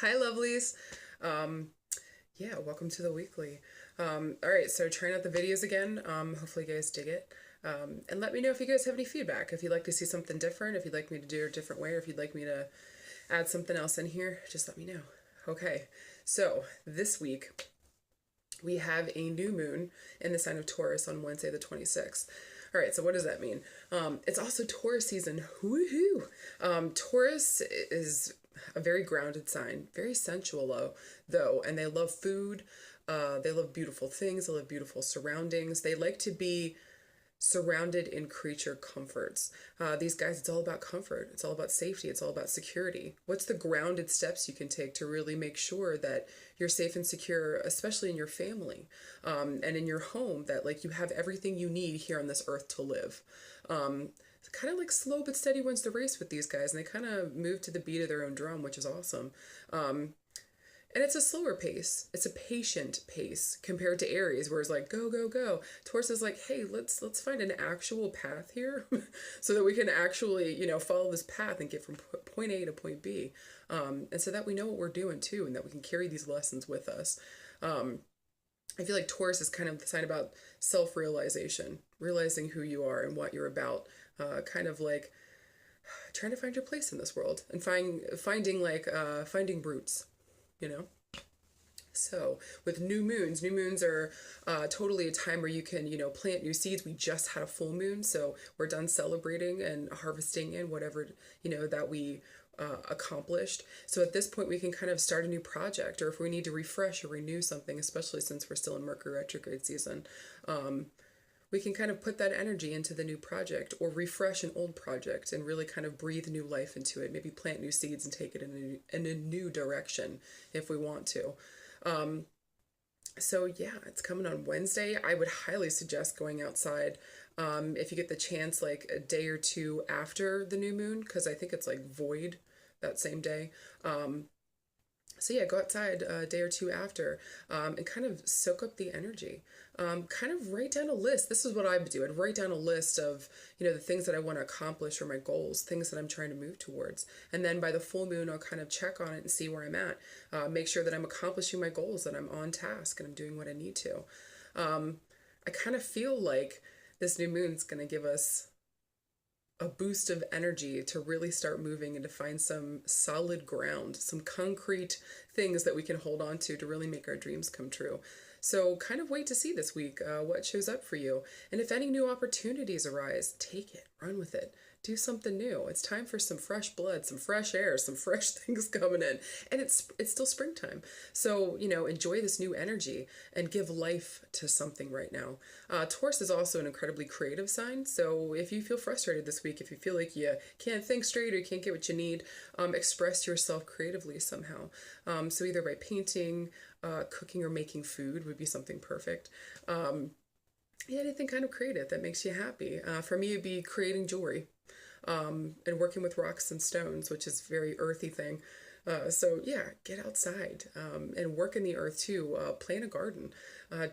Hi, lovelies. Yeah, welcome to the weekly. All right, so trying out the videos again. Hopefully, you guys dig it. And let me know if you guys have any feedback. If you'd like to see something different, if you'd like me to do it a different way, or if you'd like me to add something else in here, just let me know. Okay, so this week we have a new moon in the sign of Taurus on Wednesday, the 26th. All right, so what does that mean? It's also Taurus season. Woohoo! Taurus is a very grounded sign, very sensual though, and they love food. They love beautiful things. They love beautiful surroundings. They like to be surrounded in creature comforts. These guys, it's all about comfort. It's all about safety. It's all about security. What's the grounded steps you can take to really make sure that you're safe and secure, especially in your family and in your home, that like you have everything you need here on this earth to live. It's kind of like slow but steady wins the race with these guys, and they kind of move to the beat of their own drum, which is awesome. And it's a slower pace. It's a patient pace compared to Aries, where it's like go, go, go. Taurus is like, hey, let's find an actual path here, so that we can actually, follow this path and get from point A to point B, and so that we know what we're doing too, and that we can carry these lessons with us. I feel like Taurus is kind of the sign about self-realization, realizing who you are and what you're about, kind of like trying to find your place in this world and finding roots you know so with new moons are totally a time where you can plant new seeds. We just had a full moon, so we're done celebrating and harvesting in whatever that we accomplished. So at this point we can kind of start a new project, or if we need to refresh or renew something, especially since we're still in Mercury retrograde season, we can kind of put that energy into the new project, or refresh an old project and really kind of breathe new life into it. Maybe plant new seeds and take it in a new direction if we want to. So yeah, it's coming on Wednesday. I would highly suggest going outside if you get the chance, like a day or two after the new moon, because I think it's like void that same day. So yeah, go outside a day or two after, and kind of soak up the energy. Kind of write down a list. This is what I would do. I'd write down a list of, the things that I want to accomplish, or my goals, things that I'm trying to move towards. And then by the full moon, I'll kind of check on it and see where I'm at. Make sure that I'm accomplishing my goals, that I'm on task, and I'm doing what I need to. I kind of feel like this new moon is going to give us a boost of energy to really start moving and to find some solid ground, some concrete things that we can hold on to really make our dreams come true. So kind of wait to see this week what shows up for you. And if any new opportunities arise, take it, run with it, do something new. It's time for some fresh blood, some fresh air, some fresh things coming in. And it's still springtime. So, enjoy this new energy and give life to something right now. Taurus is also an incredibly creative sign. So if you feel frustrated this week, if you feel like you can't think straight or you can't get what you need, express yourself creatively somehow. So either by painting, cooking, or making food would be something perfect. Yeah, anything kind of creative that makes you happy. For me, it'd be creating jewelry, and working with rocks and stones, which is a very earthy thing. So yeah, get outside and work in the earth too. Plant a garden.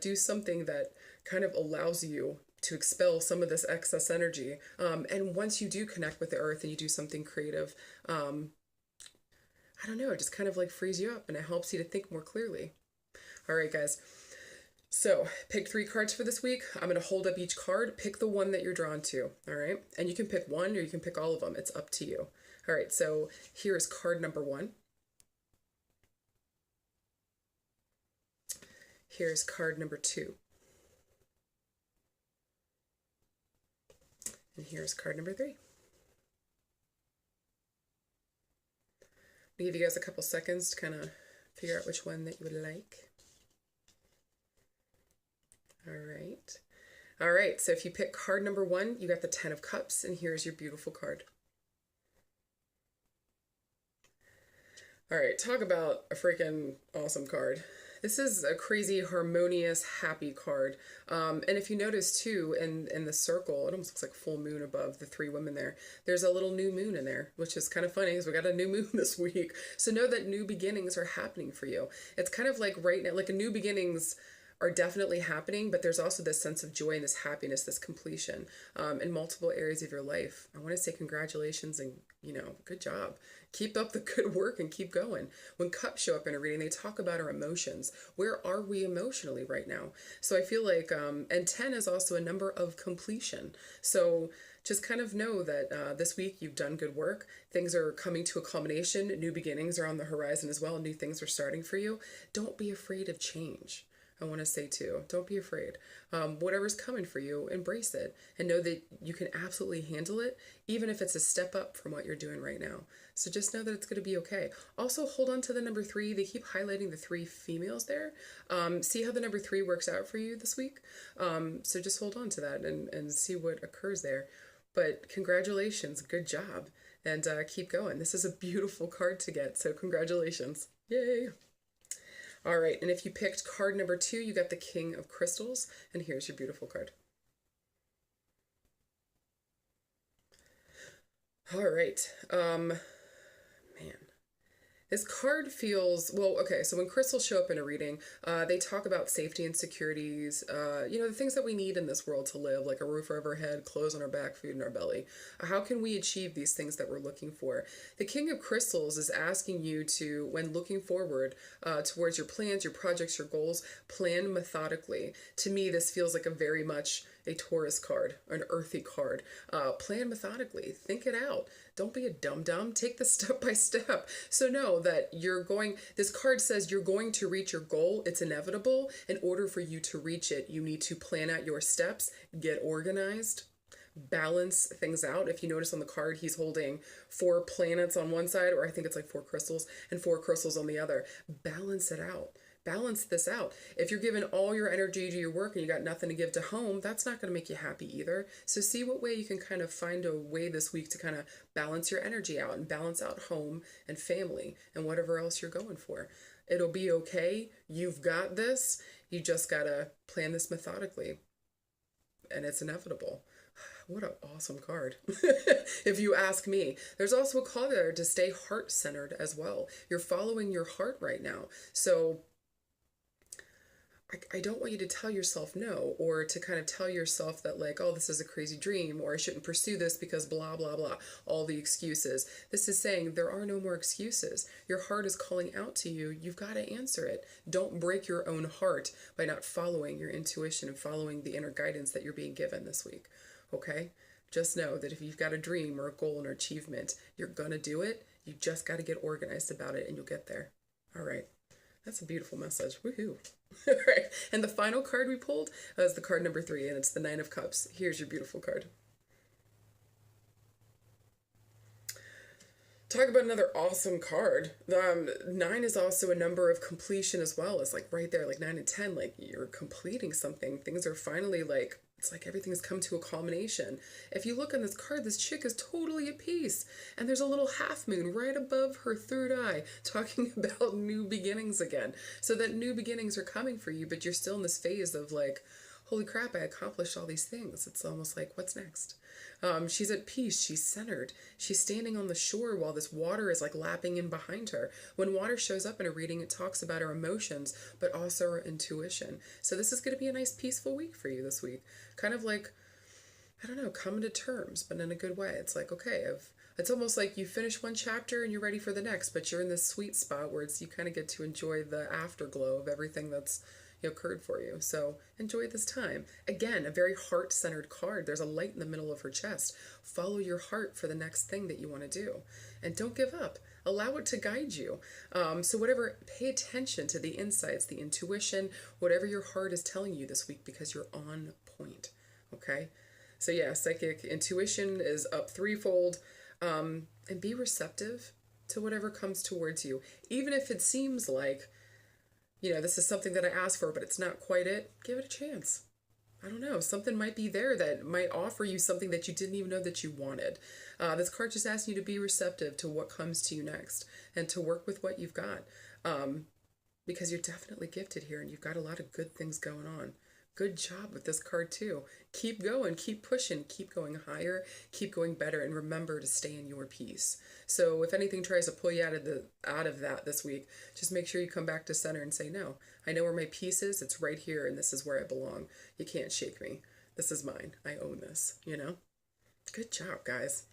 Do something that kind of allows you to expel some of this excess energy. And once you do connect with the earth and you do something creative, I don't know, it just kind of like frees you up and it helps you to think more clearly. All right, guys. So, pick 3 cards for this week. I'm going to hold up each card. Pick the one that you're drawn to, all right? And you can pick one or you can pick all of them. It's up to you. All right, so here is card number 1. Here's card number 2. And here's card number 3. I'll give you guys a couple seconds to kind of figure out which one that you would like. All right, so if you pick card number 1, you got the 10 of Cups, and here's your beautiful card. All right, talk about a freaking awesome card. This is a crazy, harmonious, happy card. And if you notice too, in the circle, it almost looks like full moon above the 3 women there. There's a little new moon in there, which is kind of funny because we got a new moon this week. So know that new beginnings are happening for you. It's kind of like right now, like a new beginnings are definitely happening, but there's also this sense of joy and this happiness, this completion in multiple areas of your life. I want to say congratulations and, good job. Keep up the good work and keep going. When cups show up in a reading, they talk about our emotions. Where are we emotionally right now? So I feel like, and 10 is also a number of completion. So just kind of know that this week you've done good work. Things are coming to a culmination. New beginnings are on the horizon as well. New things are starting for you. Don't be afraid of change. I want to say too, don't be afraid. Whatever's coming for you, embrace it and know that you can absolutely handle it, even if it's a step up from what you're doing right now. So just know that it's going to be okay. Also, hold on to the number 3. They keep highlighting the 3 females there. See how the number 3 works out for you this week. So just hold on to that and see what occurs there. But congratulations, good job, and keep going. This is a beautiful card to get, so congratulations. Yay! All right, and if you picked card number 2, you got the King of Crystals, and here's your beautiful card. All right, man. This card feels, well, okay, so when crystals show up in a reading, they talk about safety and securities, the things that we need in this world to live, like a roof over our head, clothes on our back, food in our belly. How can we achieve these things that we're looking for? The King of Crystals is asking you to, when looking forward towards your plans, your projects, your goals, plan methodically. To me, this feels like a very much a Taurus card, an earthy card. Plan methodically, think it out. Don't be a dum-dum. Take this step by step. So know that this card says you're going to reach your goal. It's inevitable. In order for you to reach it, you need to plan out your steps, get organized, balance things out. If you notice on the card, he's holding 4 planets on one side, or I think it's like 4 crystals, and 4 crystals on the other. Balance it out. Balance this out. If you're giving all your energy to your work and you got nothing to give to home, that's not going to make you happy either. So see what way you can kind of find a way this week to kind of balance your energy out and balance out home and family and whatever else you're going for. It'll be okay. You've got this. You just got to plan this methodically. And it's inevitable. What an awesome card, if you ask me. There's also a call there to stay heart-centered as well. You're following your heart right now. So I don't want you to tell yourself no, or to kind of tell yourself that like, oh, this is a crazy dream, or I shouldn't pursue this because blah, blah, blah, all the excuses. This is saying there are no more excuses. Your heart is calling out to you. You've got to answer it. Don't break your own heart by not following your intuition and following the inner guidance that you're being given this week. Okay? Just know that if you've got a dream or a goal or achievement, you're going to do it. You just got to get organized about it and you'll get there. All right. That's a beautiful message. Woohoo. All right. And the final card we pulled is the card number 3, and it's the 9 of Cups. Here's your beautiful card. Talk about another awesome card. 9 is also a number of completion as well. It's like right there, like 9 and 10, like you're completing something. Things are finally like, it's like everything has come to a culmination. If you look on this card, this chick is totally at peace. And there's a little half moon right above her third eye talking about new beginnings again. So that new beginnings are coming for you, but you're still in this phase of like, holy crap, I accomplished all these things. It's almost like, what's next? She's at peace. She's centered. She's standing on the shore while this water is like lapping in behind her. When water shows up in a reading, it talks about our emotions, but also our intuition. So this is going to be a nice peaceful week for you this week. Kind of like, I don't know, coming to terms, but in a good way. It's like, okay, it's almost like you finish one chapter and you're ready for the next, but you're in this sweet spot where you kind of get to enjoy the afterglow of everything that's occurred for you. So enjoy this time. Again, a very heart-centered card. There's a light in the middle of her chest. Follow your heart for the next thing that you want to do. And don't give up. Allow it to guide you. Pay attention to the insights, the intuition, whatever your heart is telling you this week, because you're on point. Okay? So yeah, psychic intuition is up threefold. And be receptive to whatever comes towards you. Even if it seems like, this is something that I asked for, but it's not quite it. Give it a chance. I don't know. Something might be there that might offer you something that you didn't even know that you wanted. This card just asks you to be receptive to what comes to you next and to work with what you've got. Because you're definitely gifted here and you've got a lot of good things going on. Good job with this card too. Keep going, keep pushing, keep going higher, keep going better, and remember to stay in your peace. So if anything tries to pull you out of that this week, just make sure you come back to center and say, no, I know where my peace is. It's right here, and this is where I belong. You can't shake me. This is mine. I own this, you know? Good job, guys.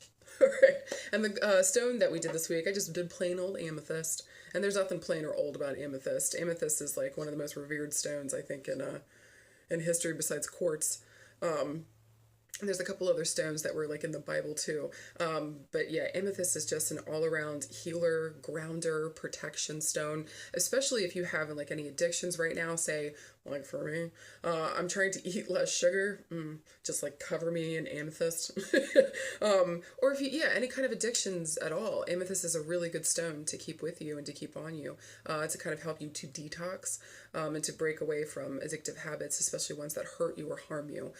All right. And the stone that we did this week, I just did plain old amethyst. And there's nothing plain or old about amethyst. Amethyst is like one of the most revered stones, I think, in history besides quartz. And there's a couple other stones that were like in the Bible too. But yeah, amethyst is just an all-around healer, grounder, protection stone, especially if you have like any addictions right now, say, like for me, I'm trying to eat less sugar, just like cover me in amethyst. Or if you, yeah, any kind of addictions at all, amethyst is a really good stone to keep with you and to keep on you, to kind of help you to detox, and to break away from addictive habits, especially ones that hurt you or harm you.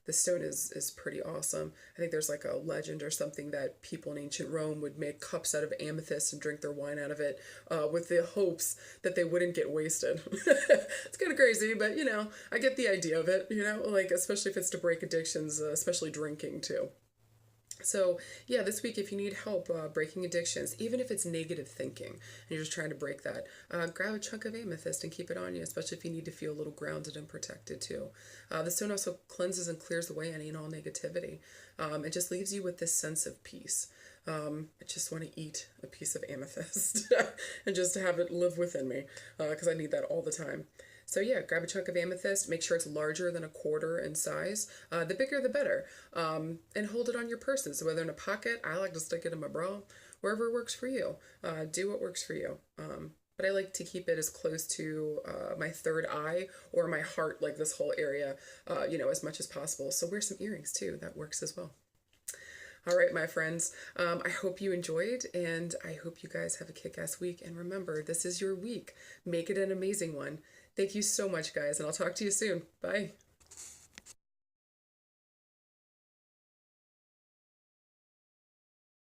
The stone is pretty awesome. I think there's like a legend or something that people in ancient Rome would make cups out of amethyst and drink their wine out of it, with the hopes that they wouldn't get wasted. It's kind of crazy, but you know, I get the idea of it, you know, like especially if it's to break addictions, especially drinking too. So yeah, this week, if you need help breaking addictions, even if it's negative thinking and you're just trying to break that, grab a chunk of amethyst and keep it on you, especially if you need to feel a little grounded and protected too. The stone also cleanses and clears away any and all negativity. It just leaves you with this sense of peace. I just want to eat a piece of amethyst and just have it live within me, because I need that all the time. So yeah, grab a chunk of amethyst, make sure it's larger than a quarter in size. The bigger the better. And hold it on your person. So whether in a pocket, I like to stick it in my bra, wherever works for you. Do what works for you. But I like to keep it as close to my third eye or my heart, like this whole area, as much as possible. So wear some earrings too. That works as well. All right, my friends, I hope you enjoyed, and I hope you guys have a kick-ass week. And remember, this is your week. Make it an amazing one. Thank you so much, guys, and I'll talk to you soon. Bye.